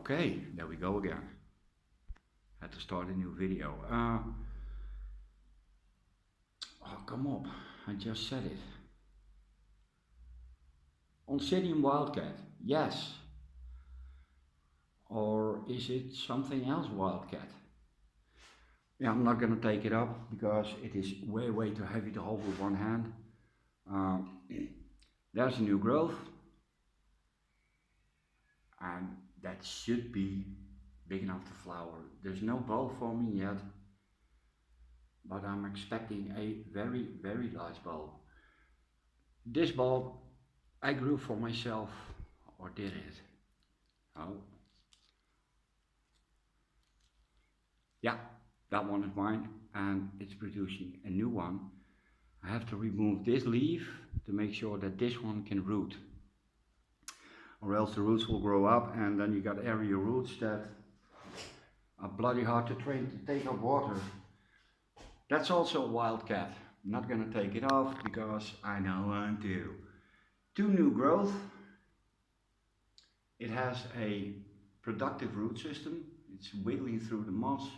Okay, there we go again. Had to start a new video. Oh, come up. I just said it. Oncidium Wildcat, yes. Or is it something else Wildcat? Yeah, I'm not gonna take it up because it is way too heavy to hold with one hand. Um, there's a new growth, and that should be big enough to flower. There's no bulb forming yet, but I'm expecting a very large bulb. This bulb I grew for myself, or did it? Oh, yeah, that one is mine, and it's producing a new one. I have to remove this leaf to make sure that this one can root, or else the roots will grow up, and then you got area roots that are bloody hard to train to take up water. That's also a wildcat. I'm not gonna take it off because I know one too. Two new growth. It has a productive root system. It's wiggling through the moss.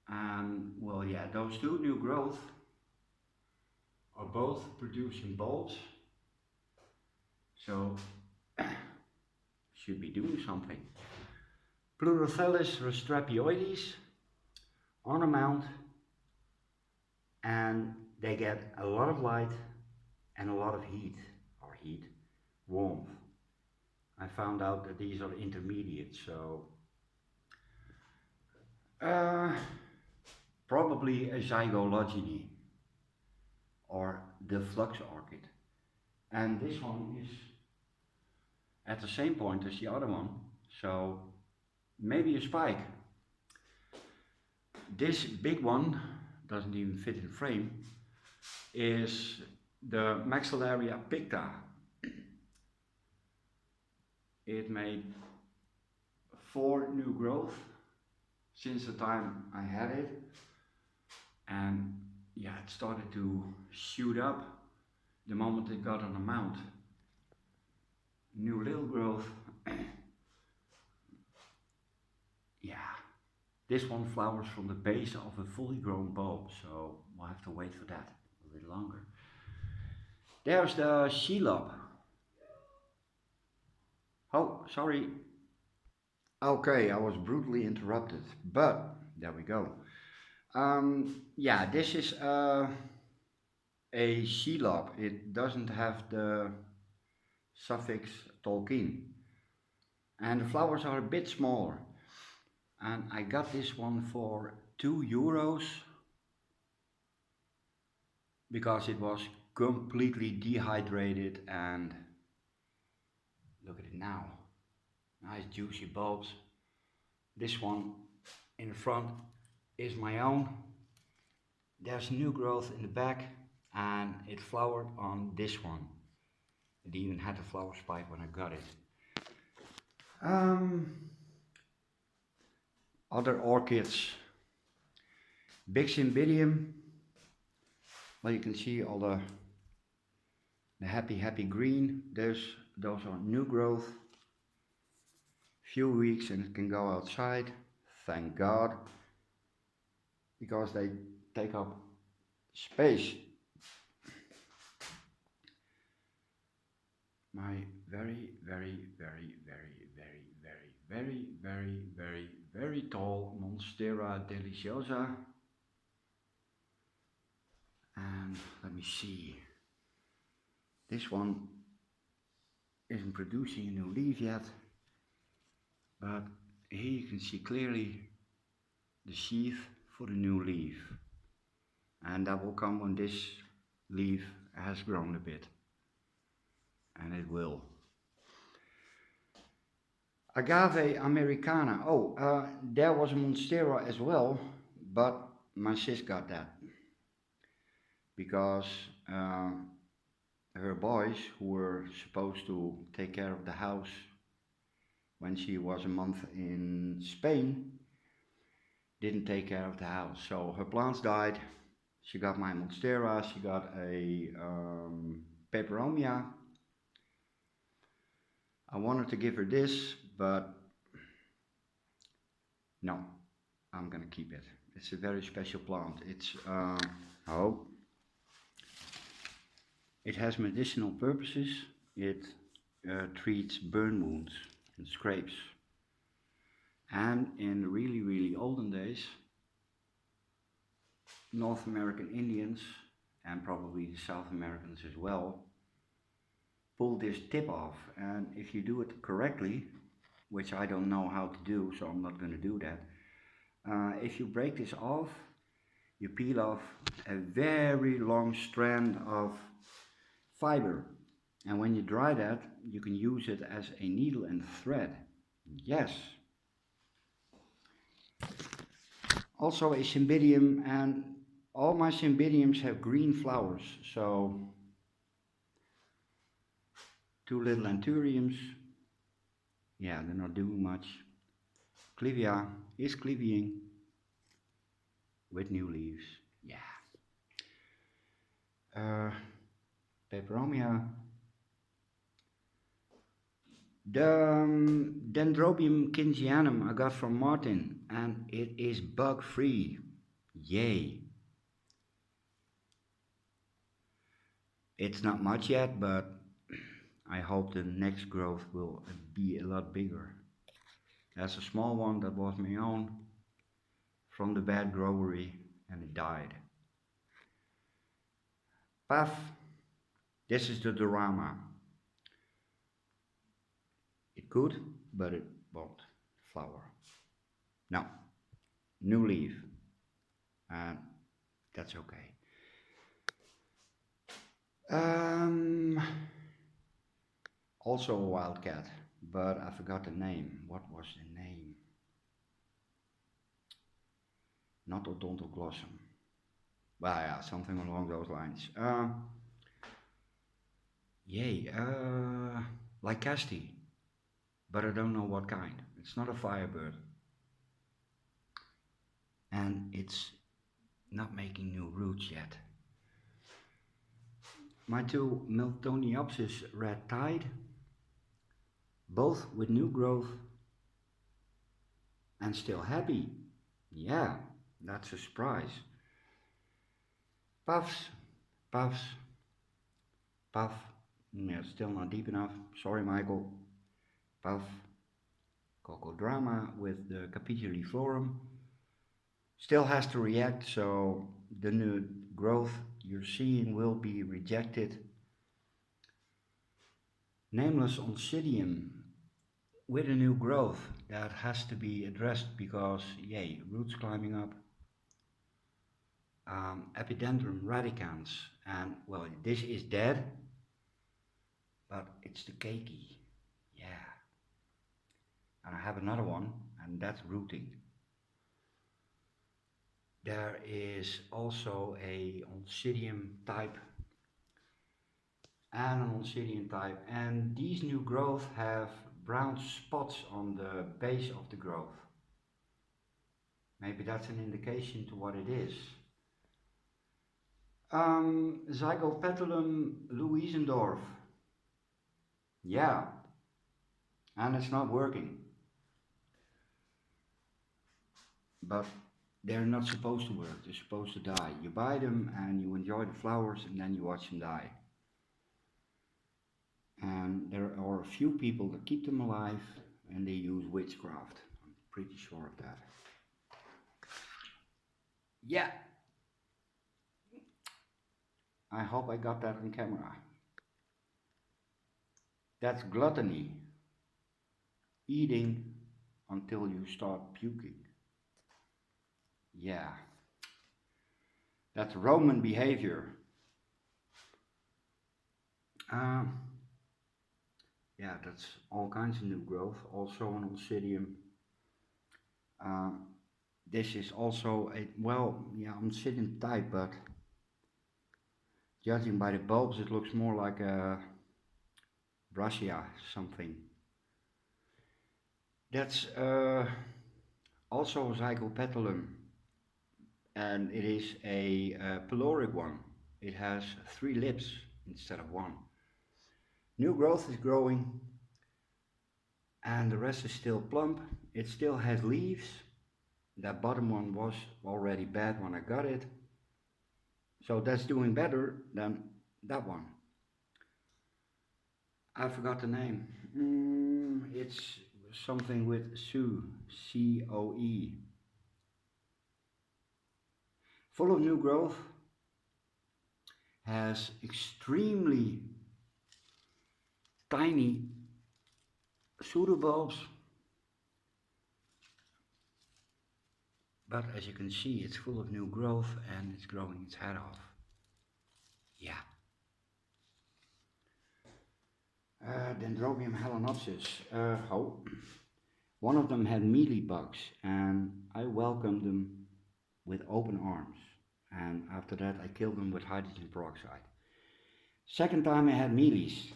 And well, yeah, those two new growth are both producing bulbs. So should be doing something. Pleurothallus restapioides on a mount, and they get a lot of light and a lot of warmth. I found out that these are intermediate, so probably a zygologeny or the flux orchid. And this one is at the same point as the other one, so maybe a spike. This big one doesn't even fit in frame, is the Maxillaria picta. It made 4 new growth since the time I had it, and yeah, it started to shoot up the moment it got on the mount. New little growth. Yeah, this one flowers from the base of a fully grown bulb, so we'll have to wait for that a little longer. There's the Shelob. Oh, sorry. Okay, I was brutally interrupted, but there we go. Yeah, this is a Shelob. It doesn't have the suffix Tolkien, and the flowers are a bit smaller. And I got this one for €2 because it was completely dehydrated, and look at it now. Nice juicy bulbs. This one in the front is my own. There's new growth in the back, and it flowered on this one. It even had a flower spike when I got it. Other orchids. Big Cymbidium. Well, you can see all the happy green. Those are new growth. Few weeks and it can go outside. Thank God, because they take up space. My very tall Monstera deliciosa. And let me see. This one isn't producing a new leaf yet, but here you can see clearly the sheath for the new leaf. And that will come when this leaf has grown a bit. And it will. Agave americana. Oh, there was a Monstera as well, but my sis got that because her boys, who were supposed to take care of the house when she was a month in Spain, didn't take care of the house. So her plants died. She got my Monstera, she got a Peperomia. I wanted to give her this, but no, I'm gonna keep it. It's a very special plant. Oh, it has medicinal purposes. It treats burn wounds and scrapes. And in the really olden days, North American Indians, and probably the South Americans as well, pull this tip off. And if you do it correctly, which I don't know how to do, so I'm not going to do that. If you break this off, you peel off a very long strand of fiber. And when you dry that, you can use it as a needle and thread. Yes. Also a cymbidium, and all my cymbidiums have green flowers. So 2 little anthuriums, yeah, they're not doing much. Clivia is clivying with new leaves, yeah. Peperomia. The Dendrobium kingianum I got from Martin, and it is bug free. Yay. It's not much yet, but I hope the next growth will be a lot bigger. There's a small one that was my own from the bad growery, and it died. Puff. This is the Dorama. It could, but it won't flower. Now, new leaf, and that's okay. Also a wildcat, but I forgot the name. What was the name? Not Odontoglossum. Well, yeah, something along those lines. Lycaste, but I don't know what kind. It's not a firebird. And it's not making new roots yet. My 2 Miltoniopsis red tide, both with new growth and still happy. Yeah, that's a surprise. Puffs, puffs, puff. Yeah, still not deep enough. Sorry, Michael. Puff. Cocodrama with the Capituliflorum. Still has to react, so the new growth you're seeing will be rejected. Nameless Oncidium with a new growth that has to be addressed because, yay, roots climbing up. Epidendrum radicans, and well, this is dead, but it's the keiki, yeah. And I have another one, and that's rooting. There is also a Oncidium type and an Oncidium type, and these new growth have brown spots on the base of the growth. Maybe that's an indication to what it is. Zygopetalum Louisendorf. Yeah, and it's not working. But they're not supposed to work, they're supposed to die. You buy them and you enjoy the flowers and then you watch them die. And there are a few people that keep them alive and they use witchcraft. I'm pretty sure of that. Yeah. I hope I got that on camera. That's gluttony. Eating until you start puking. Yeah. That's Roman behavior. Yeah, that's all kinds of new growth. Also an Oncidium. This is also a, well, yeah, Oncidium type, but judging by the bulbs, it looks more like a Brassia something. That's also Zygopetalum, and it is a pyloric one. It has 3 lips instead of 1. New growth is growing, and the rest is still plump. It still has leaves. That bottom one was already bad when I got it, so that's doing better than that one. I forgot the name. It's something with Coe, C-O-E. Full of new growth, has extremely tiny pseudobulbs, but as you can see, it's full of new growth and it's growing its head off. Yeah. Dendrobium Halenopsis. One of them had mealybugs, and I welcomed them with open arms. And after that, I killed them with hydrogen peroxide. Second time I had mealies,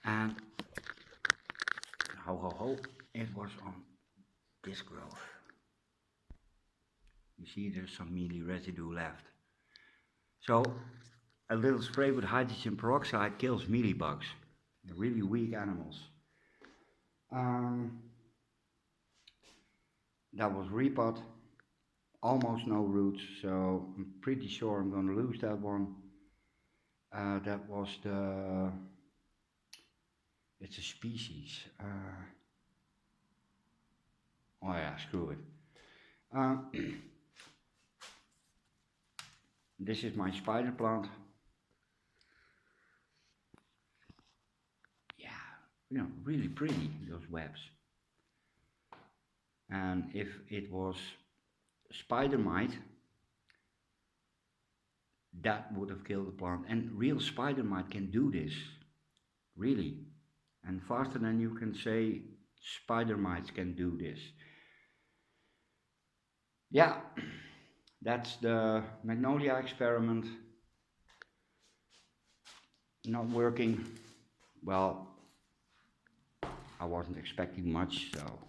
and it was on this growth. You see, there's some mealy residue left. So a little spray with hydrogen peroxide kills mealybugs. They're really weak animals. That was repot, almost no roots, so I'm pretty sure I'm going to lose that one. That was it's a species. Oh yeah, screw it. This is my spider plant. Yeah, really pretty, those webs. And if it was spider mite, that would have killed the plant. And real spider mite can do this, really. And faster than you can say spider mites can do this. Yeah, that's the magnolia experiment. Not working. Well, I wasn't expecting much, so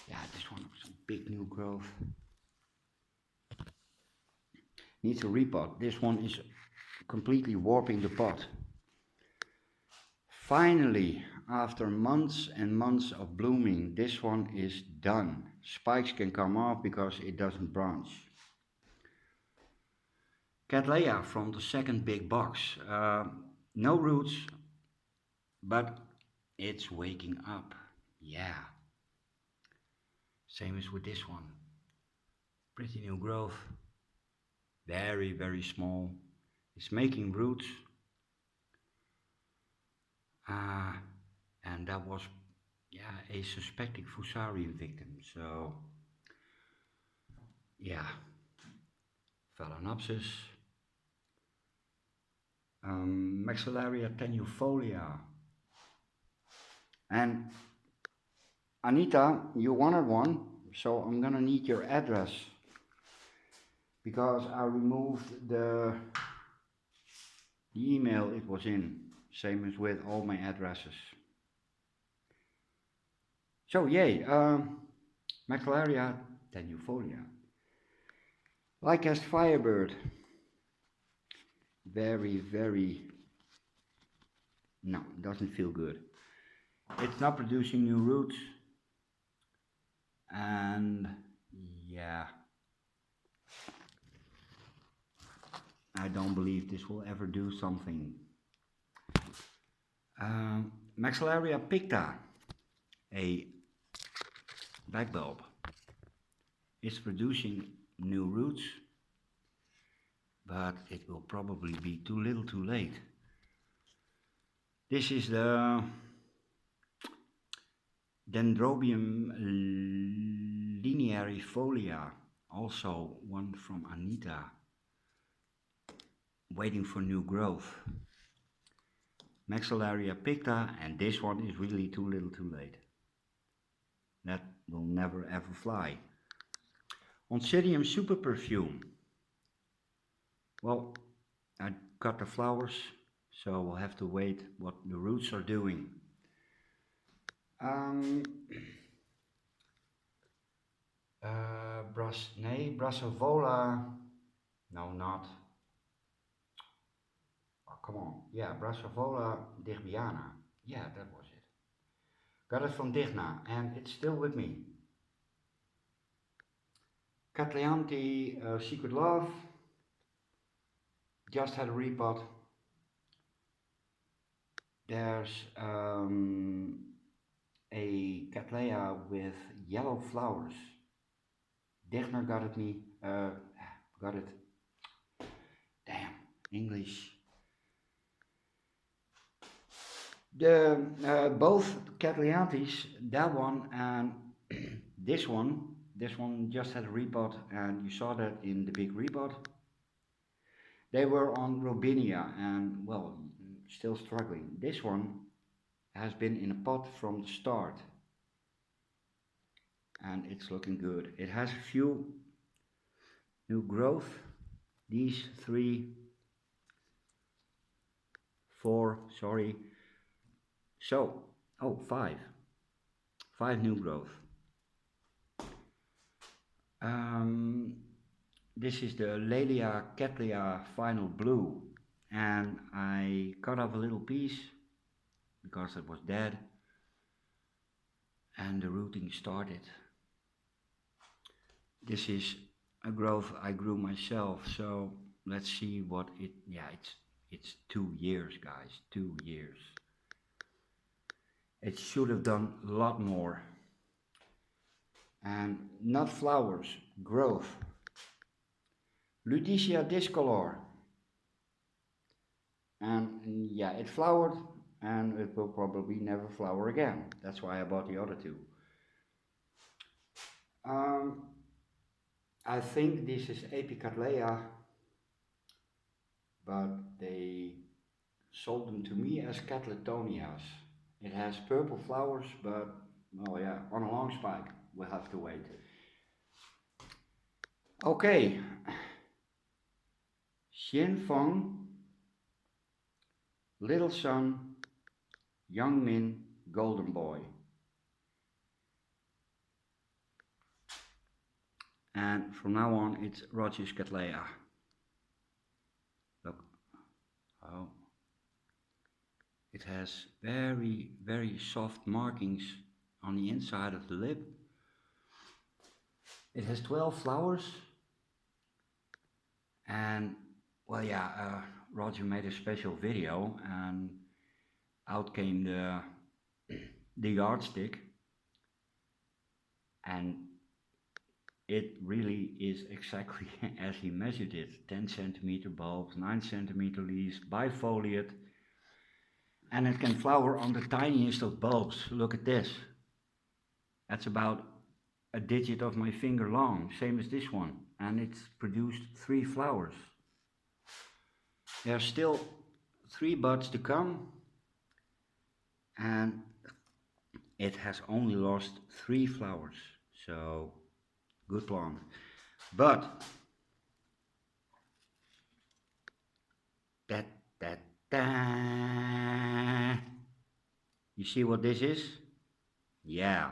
yeah, this one was a big new growth. Needs a repot. This one is completely warping the pot. Finally, after months and months of blooming, this one is done. Spikes can come off because it doesn't branch. Cattleya from the second big box. No roots, but it's waking up. Yeah. Same as with this one. Pretty new growth. Very, very small. It's making roots. And that was, yeah, a suspected Fusarium victim. So, yeah. Phalaenopsis. Maxillaria tenuifolia. And Anita, you wanted one, so I'm gonna need your address, because I removed the email it was in, same as with all my addresses. So yay, Maxillaria tenuifolia. Like Firebird, very, no, doesn't feel good. It's not producing new roots, and yeah, I don't believe this will ever do something. Maxillaria picta, a black bulb, is producing new roots, but it will probably be too little too late. This is the Dendrobium linearifolia, also one from Anita, waiting for new growth. Maxillaria picta, and this one is really too little too late. That will never ever fly. Oncidium super perfume. Well, I got the flowers, so we'll have to wait what the roots are doing. Brassavola, no, not. Oh, come on, yeah, Brassavola digbiana, yeah, that was it. Got it from Digna, and it's still with me. Cattleyanthi Secret Love, just had a repot. There's a Cattleya with yellow flowers. Digna got it me, got it. Damn, English. The both Cattleyanthis, that one and this one just had a repot, and you saw that in the big repot. They were on Robinia and, well, still struggling. This one has been in a pot from the start, and it's looking good. It has a few new growth. These 3, 4, sorry. So, oh, 5 new growth. This is the Laelia Cattleya Final Blue, and I cut off a little piece because it was dead and the rooting started. This is a growth I grew myself, so let's see what it, yeah, it's 2 years, guys, 2 years. It should have done a lot more. And not flowers, growth. Lutetia discolor. And yeah, it flowered, and it will probably never flower again. That's why I bought the other 2. I think this is Apicattleya, but they sold them to me as Catletonias. It has purple flowers, but, oh yeah, on a long spike. We'll have to wait. Okay. Xianfeng, Little Sun, Young Min, Golden Boy. And from now on it's Rogers Cattleya. Look. Oh. It has very, very soft markings on the inside of the lip. It has 12 flowers. And, well, yeah, Roger made a special video, and out came the yardstick, and it really is exactly as he measured it. 10 centimeter bulbs, 9 centimeter leaves, bifoliate, and it can flower on the tiniest of bulbs. Look at this. That's about a digit of my finger long, same as this one, and it's produced 3 flowers. There's still 3 buds to come, and it has only lost 3 flowers, so good plant. But you see what this is? Yeah,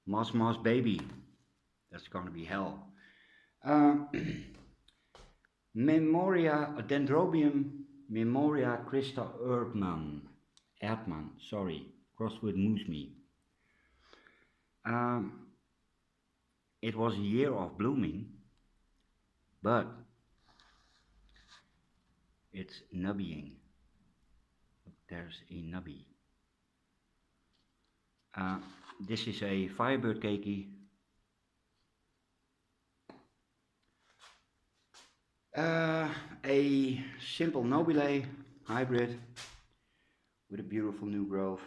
Moss baby. That's gonna be hell. Dendrobium Memoria Christa Erdmann, sorry, crossed with Moosme. It was a year of blooming, but it's nubbying. Look, there's a nubby. This is a Firebird keiki. A simple Nobile hybrid with a beautiful new growth.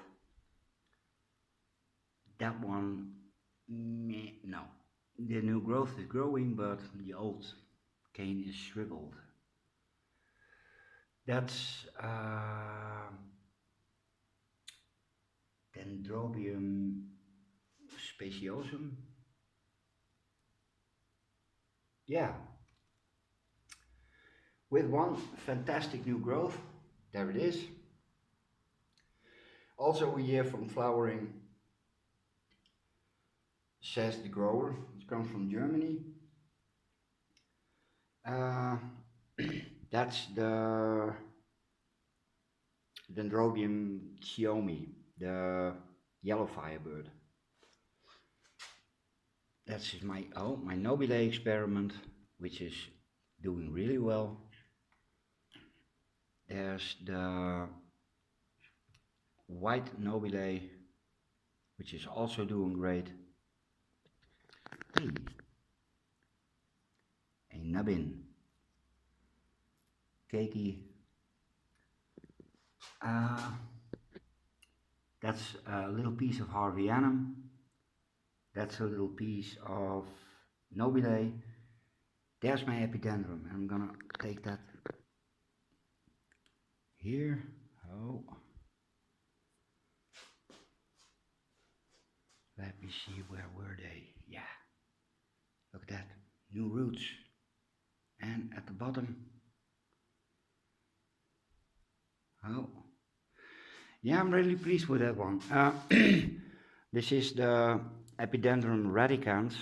That one, no. The new growth is growing, but the old cane is shriveled. That's Dendrobium speciosum. Yeah. With one fantastic new growth. There it is. Also a year from flowering, says the grower. It comes from Germany. That's the Dendrobium Xiaomi, the yellow firebird. That's my nobile experiment, which is doing really well. There's the white nobile, which is also doing great. Hey, a nubbin, cakey. That's a little piece of Harveyanum. That's a little piece of nobile. There's my epidendrum. I'm gonna take that here. Oh, let me see, where were they? Yeah, look at that, new roots. And at the bottom, oh, yeah, I'm really pleased with that one. This is the Epidendrum radicans.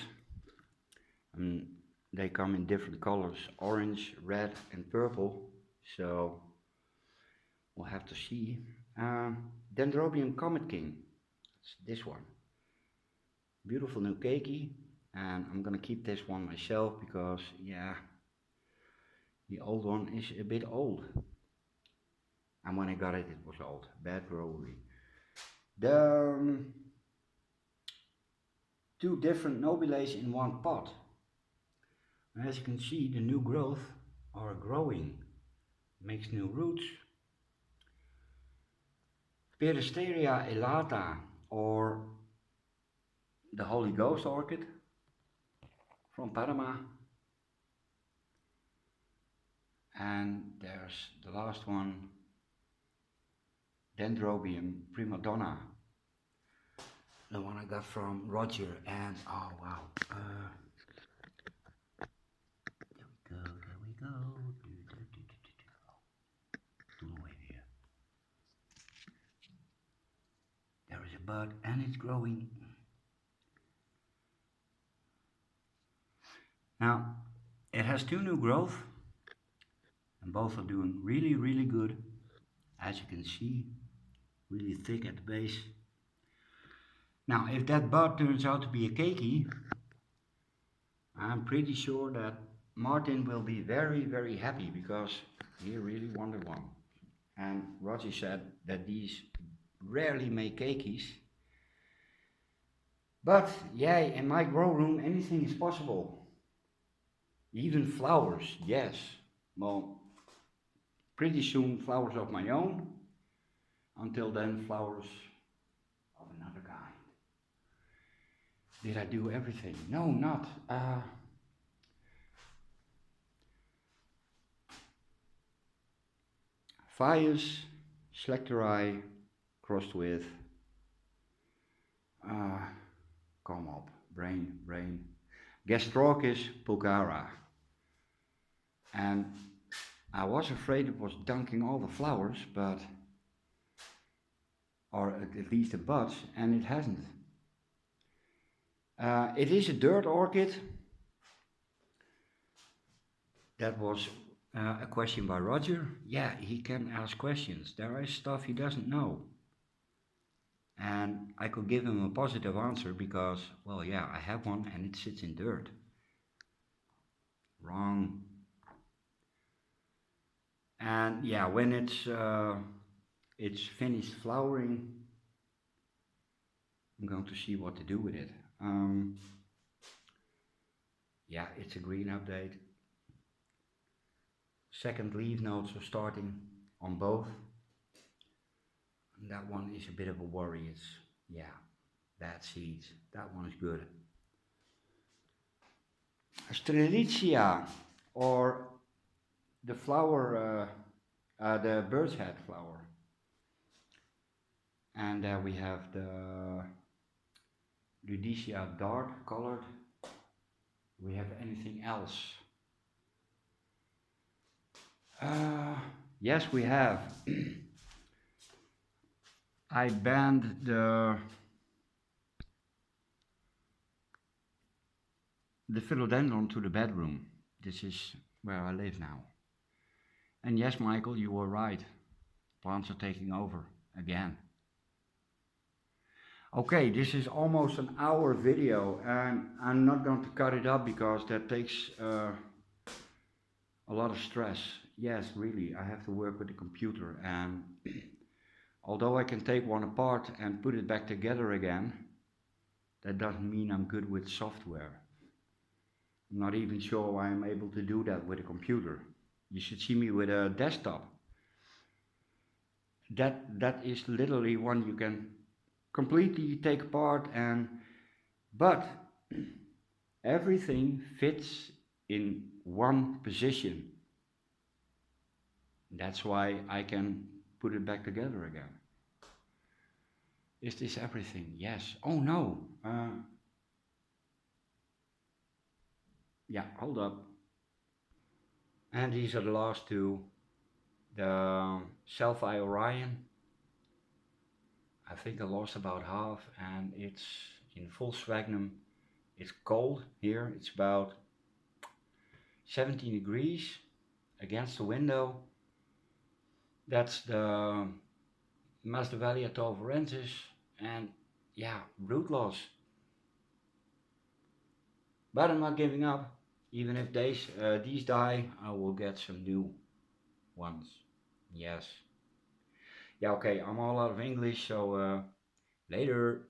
They come in different colors, orange, red and purple, so we'll have to see. Dendrobium Comet King, it's this one. Beautiful new keiki, and I'm gonna keep this one myself because, yeah, the old one is a bit old. And when I got it, it was old. Bad brewery. The two different nobiles in one pot. And as you can see, the new growth are growing. Makes new roots. Peristeria elata, or the Holy Ghost orchid from Panama. And there's the last one, Dendrobium prima donna, the one I got from Roger. And oh wow, there we go. There is a bud and it's growing. Now it has two new growth and both are doing really, really good. As you can see, really thick at the base. Now if that bud turns out to be a keiki, I'm pretty sure that Martin will be very, very happy because he really wanted one. And Roger said that these rarely make keikis. But yeah, in my grow room anything is possible. Even flowers, yes. Well, pretty soon flowers of my own. Until then, flowers of another kind. Did I do everything? No, not. Phaeus schlecteri crossed with, come up, brain, Gastrorchis pulgara. And I was afraid it was dunking all the flowers, but, or at least the buds, and it hasn't. It is a dirt orchid. That was a question by Roger. Yeah, he can ask questions. There is stuff he doesn't know. And I could give him a positive answer because, well, yeah, I have one and it sits in dirt. Wrong. And yeah, when it's finished flowering, I'm going to see what to do with it. Yeah, it's a green update. Second leaf nodes are starting on both. And that one is a bit of a worry. It's, yeah, bad seeds. That one is good. Strelitzia, or the flower, the bird's head flower. And there we have the Ludicia dark colored. Do we have anything else? Yes, we have. I banned the philodendron to the bedroom. This is where I live now. And yes, Michael, you were right. Plants are taking over again. Okay, this is almost an hour video and I'm not going to cut it up because that takes a lot of stress. Yes, really, I have to work with the computer, and although I can take one apart and put it back together again, that doesn't mean I'm good with software. I'm not even sure I'm able to do that with a computer. You should see me with a desktop. That is literally one you can completely take apart, and but everything fits in one position. That's why I can put it back together again. Is this everything? Yes. Oh no. Yeah, hold up. And these are the last two. The Selfie Orion. I think I lost about half, and it's in full sphagnum. It's cold here. It's about 17 degrees against the window. That's the Masdevallia tovarensis, and yeah, root loss. But I'm not giving up. Even if these die, I will get some new ones. Yes. Yeah, okay, I'm all out of English, so later.